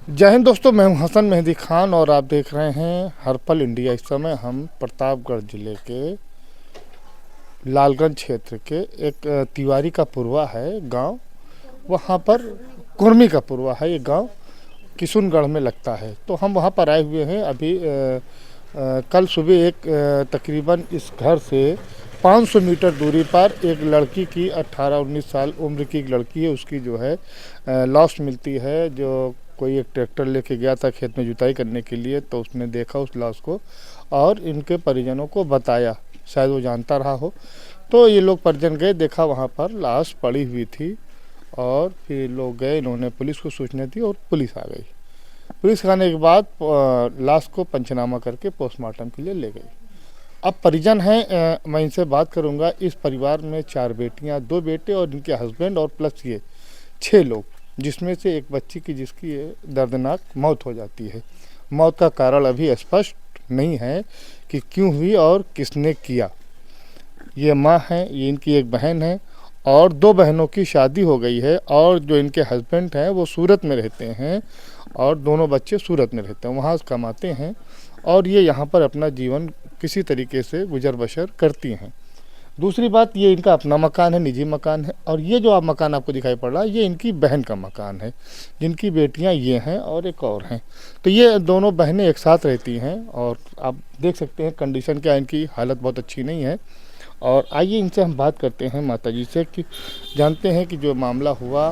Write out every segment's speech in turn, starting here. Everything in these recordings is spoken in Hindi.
जय हिंद दोस्तों, मैं हूं हसन मेहंदी खान और आप देख रहे हैं हर पल इंडिया। इस समय हम प्रतापगढ़ जिले के लालगंज क्षेत्र के एक तिवारी का पुरवा है गांव, वहां पर कुर्मी का पुरवा है। ये गांव किशुनगढ़ में लगता है। तो हम वहां पर आए हुए हैं अभी। कल सुबह एक तकरीबन इस घर से 500 मीटर दूरी पर एक लड़की की 18-19 साल उम्र की एक लड़की है, उसकी जो है लाश मिलती है। जो कोई एक ट्रैक्टर लेके गया था खेत में जुताई करने के लिए, तो उसने देखा उस लाश को और इनके परिजनों को बताया, शायद वो जानता रहा हो। तो ये लोग परिजन गए, देखा वहाँ पर लाश पड़ी हुई थी और फिर लोग गए, इन्होंने पुलिस को सूचना दी और पुलिस आ गई। पुलिस आने के बाद लाश को पंचनामा करके पोस्टमार्टम के लिए ले गई। अब परिजन हैं, मैं इनसे बात करूंगा। इस परिवार में 4 बेटियां, 2 बेटे और इनके हस्बैंड और प्लस ये 6 लोग, जिसमें से एक बच्ची की जिसकी दर्दनाक मौत हो जाती है। मौत का कारण अभी स्पष्ट नहीं है कि क्यों हुई और किसने किया। ये माँ है, ये इनकी एक बहन है और 2 बहनों की शादी हो गई है और जो इनके हस्बैंड हैं वो सूरत में रहते हैं और दोनों बच्चे सूरत में रहते हैं, वहाँ कमाते हैं और ये यहाँ पर अपना जीवन किसी तरीके से गुजर बसर करती हैं। दूसरी बात, ये इनका अपना मकान है, निजी मकान है। और ये जो आप मकान आपको दिखाई पड़ रहा है, ये इनकी बहन का मकान है, जिनकी बेटियां ये हैं और एक और हैं। तो ये दोनों बहनें एक साथ रहती हैं और आप देख सकते हैं कंडीशन क्या, इनकी हालत बहुत अच्छी नहीं है। और आइए इनसे हम बात करते हैं माता जी से कि जानते हैं कि जो मामला हुआ,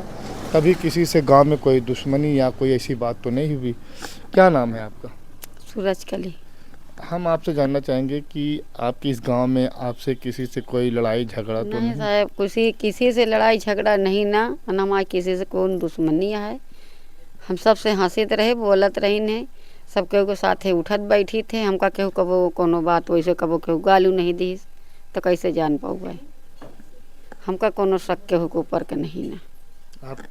कभी किसी से गांव में कोई दुश्मनी या कोई ऐसी बात तो नहीं हुई। क्या नाम है आपका? सूरज कली। हम आपसे जानना चाहेंगे कि आपके इस गांव में आपसे किसी से कोई लड़ाई झगड़ा तो नहीं नहीं? साहब, किसी से लड़ाई झगड़ा नहीं ना हमारे किसी से कौन दुश्मनी है। हम सबसे हंसते रहे, बोलत रही ने, सब केहू के साथे उठत बैठी थे। हमका केहू कबो कोनो बात वैसे कबो केहू गालू नहीं दी तो कैसे जान पाऊँ। हमका कोनो शक केहू के ऊपर के नहीं ना। आप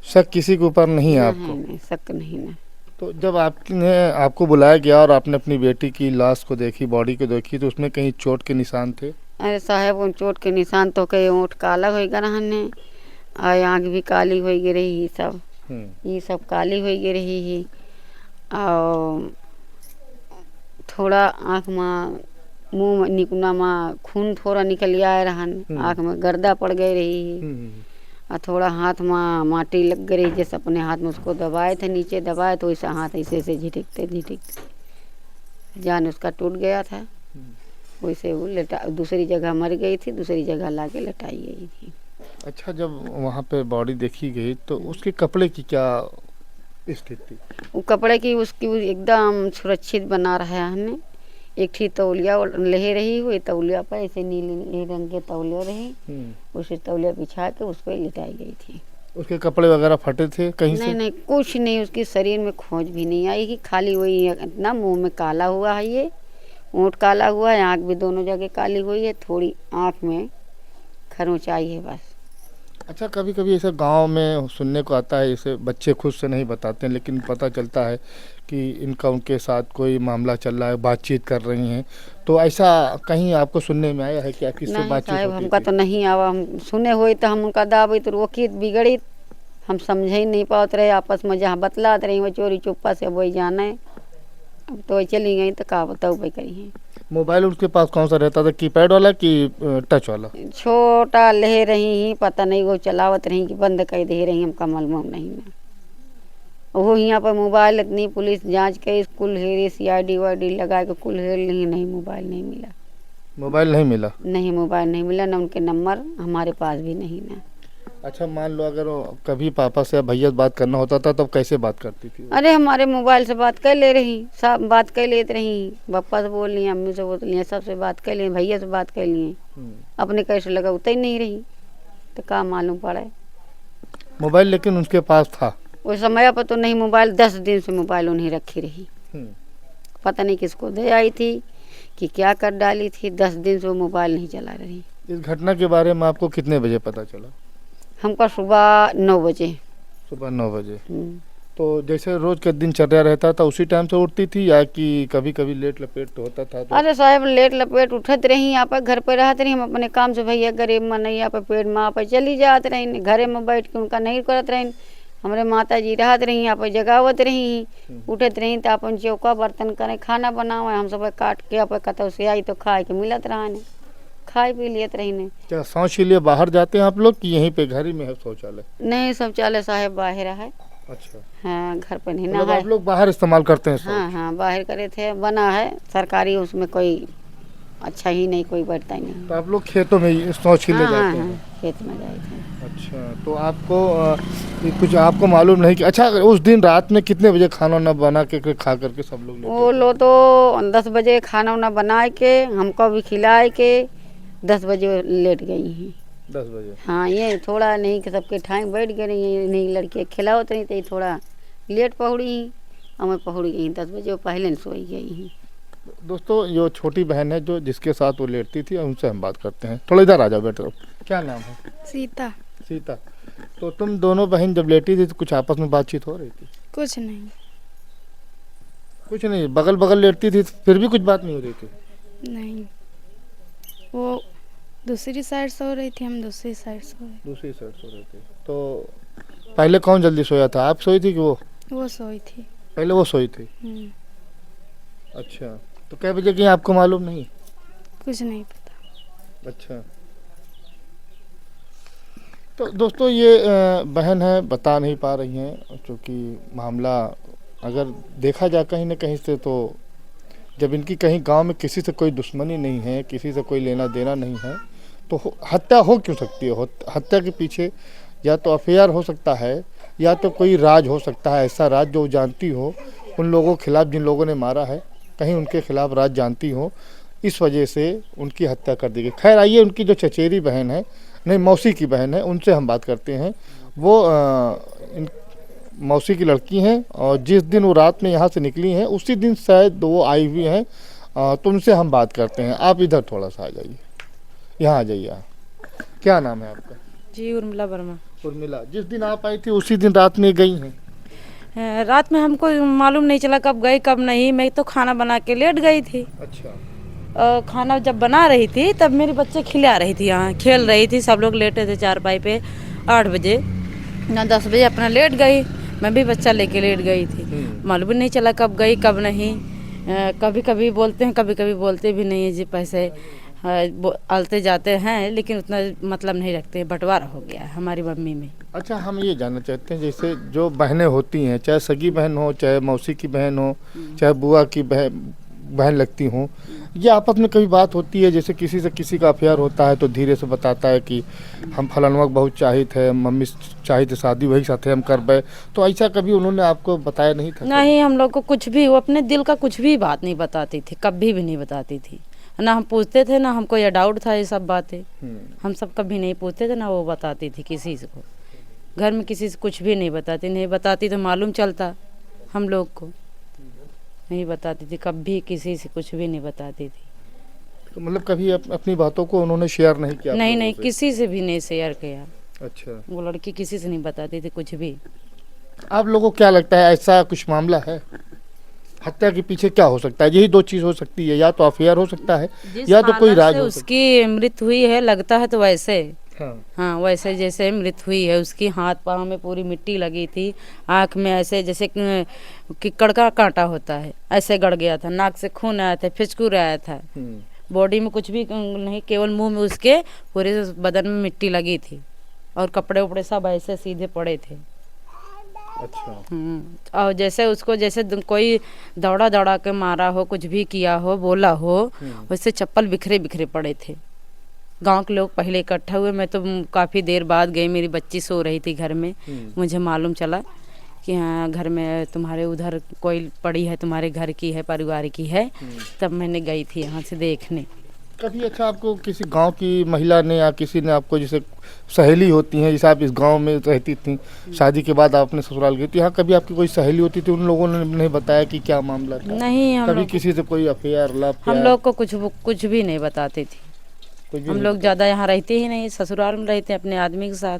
शक किसी के ऊपर नहीं है आपको? नहीं, शक नहीं ना। तो जब आपको बुलाया गया और आपने अपनी बेटी की लाश को देखी, बॉडी को देखी, तो उसमें कहीं चोट के निशान थे? अरे साहब, उन चोट के निशान तो कहीं ऊँट काला हो गया रहने और आँख भी काली हो गई रही। सब ये सब काली हो गई रही और थोड़ा आँख में मुँह निकुना में खून थोड़ा निकल आया रहन, आँख में गर्दा पड़ गई रही और थोड़ा हाथ में माटी लग गई रही। जैसे अपने हाथ में उसको दबाए थे, नीचे दबाए तो वैसा हाथ ऐसे ऐसे झिटकते जान उसका टूट गया था। वैसे वो दूसरी जगह मर गई थी, दूसरी जगह लाके लटाई गई थी। अच्छा, जब वहाँ पे बॉडी देखी गई तो उसके कपड़े की क्या स्थिति? वो कपड़े की उसकी एकदम सुरक्षित बना रहा है हमने। एक थी तौलिया ले रही हुई, तौलिया पर ऐसे नीले रंग के तौलिया रही, उसे तौलिया बिछा के उस पर लिटाई गई थी। उसके कपड़े वगैरह फटे थे कहीं से? नहीं, कुछ नहीं, उसके शरीर में खोज भी नहीं आई कि खाली वही इतना मुंह में काला हुआ है, ये ऊँट काला हुआ है, आँख भी दोनों जगह काली हुई है, थोड़ी आँख में खरोंच आई है बस। अच्छा, कभी कभी ऐसा गांव में सुनने को आता है, इसे बच्चे खुद से नहीं बताते हैं लेकिन पता चलता है कि इनका उनके साथ कोई मामला चल रहा है, बातचीत कर रही हैं। तो ऐसा कहीं आपको सुनने में आया है कि किससे बातचीत साहब, होती हमका थी? तो नहीं आवा। हम सुने हुए तो हम उनका दावे तो रोकी बिगड़ी, हम समझ ही नहीं पाते रहे। आपस में जहाँ बतलाते रही वो चोरी चुप्पा से वही जाना है। अब तो वही चली गई तो का बताओ भाई करी। मोबाइल उसके पास कौन सा रहता था, कीपैड वाला कि टच वाला? छोटा ले रही ही, पता नहीं वो चलावत रही कि बंद कर दे रही, हमका मालूम नहीं ना। वो यहाँ पर मोबाइल इतनी पुलिस जांच के कुल हेरी, CID वाईडी लगा के कुल हेर ली, नहीं मोबाइल नहीं मिला। मोबाइल नहीं मिला? नहीं, मोबाइल नहीं मिला ना, उनके नंबर हमारे पास भी नहीं ना। अच्छा, मान लो अगर कभी पापा से भैया से बात करना होता था तब कैसे बात करती थी? अरे हमारे मोबाइल से बात कर ले रही, सब बात कर लेते रही। पापा से बोल लिए, अम्मी से बोल लिए, सबसे बात कर लिए, भैया से बात कर लिए। अपने कैसे लगा उतर ही नहीं रही तो क्या मालूम पड़े। मोबाइल लेकिन उनके पास था? उस समय पर तो नहीं, मोबाइल 10 दिन से मोबाइल उन्हें रखी रही। पता नहीं किसको दे आई थी कि क्या कर डाली थी, 10 दिन से वो मोबाइल नहीं चला रही। इस घटना के बारे में आपको कितने बजे पता चला? हमका सुबह 9 बजे। सुबह 9 बजे? तो जैसे रोज का दिनचर्या रहता था उसी टाइम से उठती थी या कि कभी कभी लेट लपेट तो होता था? तो अरे साहब, लेट लपेट उठत रही, यहाँ पर घर पर रहते रही। हम अपने काम से भैया गरीब मनैया पर पेड़ में आप चली जाते रही, घरे में बैठ के उनका नहीं करत रही। हमारे माता जी रहत रही, आप जगावत रही, उठत रही तो अपन चौका बर्तन करे, खाना बनावे, हम सब काट के अपन कतौ से आई तो खाए के मिलत रहने, खाए पी लियत रही ने। क्या शौच के लिए बाहर जाते हैं आप लोग कि यहीं पे घर ही में है शौचालय? नहीं, शौचालय साहेब बाहर है। अच्छा, हाँ, घर पे नहीं मतलब ना है। आप लोग बाहर इस्तेमाल करते हैं हाँ शौच? हाँ, बाहर करे थे, बना है सरकारी, उसमें कोई अच्छा ही नहीं, कोई बैठता ही नहीं। तो आप लोग खेतों में ही शौच के लिए हाँ हाँ जाते हाँ, हैं? खेत में जाए थे। अच्छा, तो आपको ये कुछ आपको मालूम नहीं कि अच्छा उस दिन रात में कितने बजे खाना ना बना के खा करके सब लोग लेटे वो थे? लो तो 10 बजे खाना वाना बनाए के हमको भी खिलाए के 10 बजे लेट गई हैं। 10 बजे? हाँ, ये थोड़ा नहीं कि सबके ठाई बैठ गए नहीं, नहीं लड़के खिलावत नहीं तो ये थोड़ा लेट पहुड़ी, और मैं पहुड़ गई 10 बजे, वो पहले न सोई गई हैं। दोस्तों, जो छोटी बहन है जो जिसके साथ वो लेटती थी, उनसे हम बात करते हैं। थोड़ा इधर आ जाओ बेटा। क्या नाम है? सीता। सीता। तो तुम दोनों बहन जब लेटी थी तो कुछ आपस में बातचीत हो रही थी? कुछ नहीं। कुछ नहीं, बगल बगल लेटती थी फिर भी कुछ बात नहीं हो रही थी? नहीं, वो दूसरी साइड सो रही थी, हम दूसरी साइड सो रहे। दूसरी साइड सो रही थी। तो पहले कौन जल्दी सोया था, आप सोई थी कि वो सोई थी। पहले वो सोई थी? अच्छा, तो कै बजे की आपको मालूम नहीं? कुछ नहीं पता। अच्छा, तो दोस्तों ये बहन है, बता नहीं पा रही हैं क्योंकि मामला अगर देखा जाए कहीं ना कहीं से, तो जब इनकी कहीं गांव में किसी से कोई दुश्मनी नहीं है, किसी से कोई लेना देना नहीं है, तो हत्या हो क्यों सकती है? हत्या के पीछे या तो अफेयर हो सकता है या तो कोई राज हो सकता है, ऐसा राज जो जानती हो उन लोगों के खिलाफ जिन लोगों ने मारा है, कहीं उनके खिलाफ राज जानती हो, इस वजह से उनकी हत्या कर दी गई। खैर आइए, उनकी जो चचेरी बहन है, नहीं मौसी की बहन है, उनसे हम बात करते हैं। वो मौसी की लड़की हैं और जिस दिन वो रात में यहाँ से निकली हैं उसी दिन शायद वो आई हुई हैं, तो उनसे हम बात करते हैं। आप इधर थोड़ा सा आ जाइए, यहाँ आ जाइए आप। क्या नाम है आपका? जी, उर्मिला वर्मा। उर्मिला, जिस दिन आप आई थी उसी दिन रात में गई हैं? रात में हमको मालूम नहीं चला कब गई कब नहीं, मैं तो खाना बना के लेट गई थी। अच्छा। खाना जब बना रही थी तब मेरी बच्चे खिला रही थी, यहाँ खेल रही थी, सब लोग लेटे थे चारपाई पे। 8 बजे ना 10 बजे अपना लेट गई, मैं भी बच्चा लेके लेट गई थी। मालूम नहीं चला कब गई कब नहीं। कभी कभी बोलते हैं, कभी कभी बोलते भी नहीं है जी, पैसे आलते जाते हैं लेकिन उतना मतलब नहीं रखते। बंटवारा हो गया है हमारी मम्मी में। अच्छा, हम ये जानना चाहते हैं, जैसे जो बहनें होती हैं, चाहे सगी बहन हो, चाहे मौसी की बहन हो, चाहे बुआ की बहन लगती हों, ये आपस में कभी बात होती है? जैसे किसी से किसी का अफेयर होता है तो धीरे से बताता है कि हम फलानवा बहुत चाहित है, मम्मी चाहित है शादी, वही साथे हम कर पाए, तो ऐसा कभी उन्होंने आपको बताया नहीं था? नहीं, हम लोग को कुछ भी, वो अपने दिल का कुछ भी बात नहीं बताती थी, कभी भी नहीं बताती थी। ना हम पूछते थे, ना हमको ये डाउट था ये सब बातें। हम सब कभी नहीं पूछते थे, ना वो बताती थी किसी को। घर में किसी से कुछ भी नहीं बताती, नहीं बताती तो मालूम चलता हम लोग को। नहीं बताती थी, कभी किसी से कुछ भी नहीं बताती थी। तो मतलब कभी अपनी बातों को उन्होंने शेयर नहीं किया? नहीं नहीं, किसी से भी नहीं शेयर किया। अच्छा, वो लड़की किसी से नहीं बताती थी कुछ भी। आप लोगों को क्या लगता है, ऐसा कुछ मामला है? हत्या के पीछे क्या हो सकता है? यही दो चीज हो सकती है, या तो अफेयर हो सकता है या तो कोई राज हो सकता उसकी मृत्यु हुई है लगता है, तो वैसे है। हाँ, वैसे जैसे मृत्यु हुई है उसकी, हाथ पाँव में पूरी मिट्टी लगी थी, आँख में ऐसे जैसे किक्कड़ का कांटा होता है ऐसे गड़ गया था, नाक से खून आया था, फिचकुर आया था, बॉडी में कुछ भी नहीं, केवल मुंह में उसके पूरे बदन में मिट्टी लगी थी और कपड़े उपड़े सब ऐसे सीधे पड़े थे। अच्छा। और जैसे उसको जैसे कोई दौड़ा दौड़ा के मारा हो, कुछ भी किया हो, बोला हो, वैसे चप्पल बिखरे बिखरे पड़े थे। गांव के लोग पहले इकट्ठा हुए, मैं तो काफ़ी देर बाद गई, मेरी बच्ची सो रही थी घर में, मुझे मालूम चला कि हाँ घर में तुम्हारे उधर कोई पड़ी है, तुम्हारे घर की है, परिवार की है, तब मैंने गई थी यहाँ से देखने। कभी अच्छा आपको किसी गांव की महिला ने या किसी ने आपको, जैसे सहेली होती हैं, जैसे आप इस गांव में रहती थी, शादी के बाद आप अपने ससुराल गई, तो यहाँ कभी आपकी कोई सहेली होती थी, उन लोगों ने नहीं बताया कि क्या मामला था? नहीं, कभी किसी से कोई अफेयर लव? हम लोग को कुछ भी नहीं बताती थी। हम लोग ज़्यादा यहाँ रहते ही नहीं, ससुराल में रहते हैं अपने आदमी के साथ।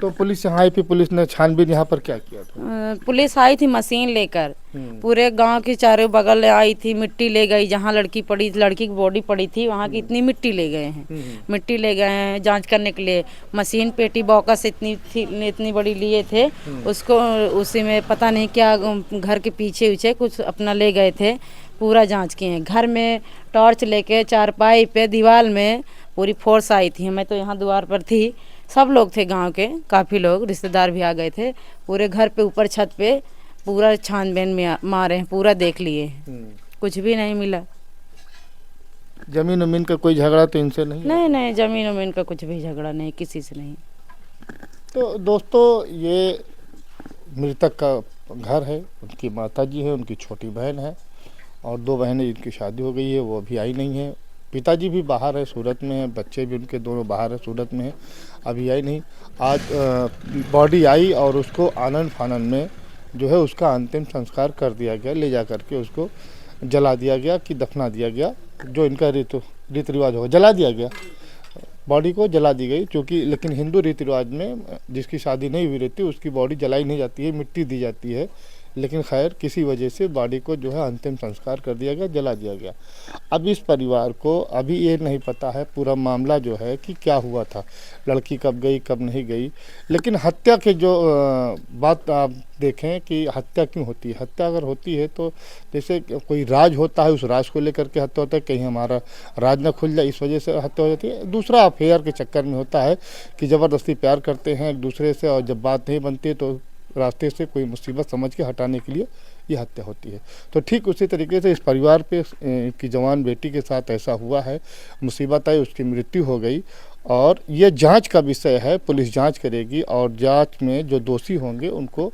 तो पुलिस यहाँ आई थी, पुलिस ने छानबीन यहाँ पर क्या किया था? पुलिस आई थी मशीन लेकर, पूरे गांव के चारों बगल आई थी, मिट्टी ले गई, जहाँ लड़की पड़ी, लड़की की बॉडी पड़ी थी वहाँ की इतनी मिट्टी ले गए हैं, मिट्टी ले गए हैं जांच करने के लिए। मशीन पेटी बॉकस इतनी थी, इतनी बड़ी लिए थे, उसको उसी में पता नहीं क्या घर के पीछे उछे कुछ अपना ले गए थे, पूरा जांच किए हैं। घर में टॉर्च लेके चारपाई पे दीवार में पूरी फोर्स आई थी। मैं तो यहाँ द्वार पर थी, सब लोग थे गांव के, काफ़ी लोग रिश्तेदार भी आ गए थे, पूरे घर पे ऊपर छत पे पूरा छानबीन में मारे हैं, पूरा देख लिए, कुछ भी नहीं मिला। जमीन उमीन का कोई झगड़ा तो इनसे नहीं? नहीं, जमीन उमीन का कुछ भी झगड़ा नहीं, किसी से नहीं। तो दोस्तों, ये मृतक का घर है, उनकी माता जी है, उनकी छोटी बहन है और 2 बहनें जिनकी शादी हो गई है, वो अभी आई नहीं है। पिताजी भी बाहर है, सूरत में है, बच्चे भी उनके दोनों बाहर है, सूरत में है, अभी आई नहीं। आज बॉडी आई और उसको आनन फानन में जो है उसका अंतिम संस्कार कर दिया गया, ले जा करके उसको जला दिया गया कि दफना दिया गया, जो इनका रीति रिवाज होगा, जला दिया गया, बॉडी को जला दी गई। क्योंकि लेकिन हिंदू रीति रिवाज में जिसकी शादी नहीं हुई रहती उसकी बॉडी जलाई नहीं जाती है, मिट्टी दी जाती है। लेकिन खैर किसी वजह से बॉडी को जो है अंतिम संस्कार कर दिया गया, जला दिया गया। अब इस परिवार को अभी ये नहीं पता है पूरा मामला जो है कि क्या हुआ था, लड़की कब गई कब नहीं गई। लेकिन हत्या के जो बात आप देखें कि हत्या क्यों होती है, हत्या अगर होती है तो जैसे कोई राज होता है, उस राज को लेकर के हत्या होता है, कहीं हमारा राज ना खुल जाए इस वजह से हत्या हो जाती है। दूसरा अफेयर के चक्कर में होता है कि ज़बरदस्ती प्यार करते हैं एक दूसरे से और जब बात नहीं बनती है तो रास्ते से कोई मुसीबत समझ के हटाने के लिए ये हत्या होती है। तो ठीक उसी तरीके से इस परिवार पे की जवान बेटी के साथ ऐसा हुआ है, मुसीबत आई, उसकी मृत्यु हो गई और ये जांच का विषय है, पुलिस जांच करेगी और जांच में जो दोषी होंगे उनको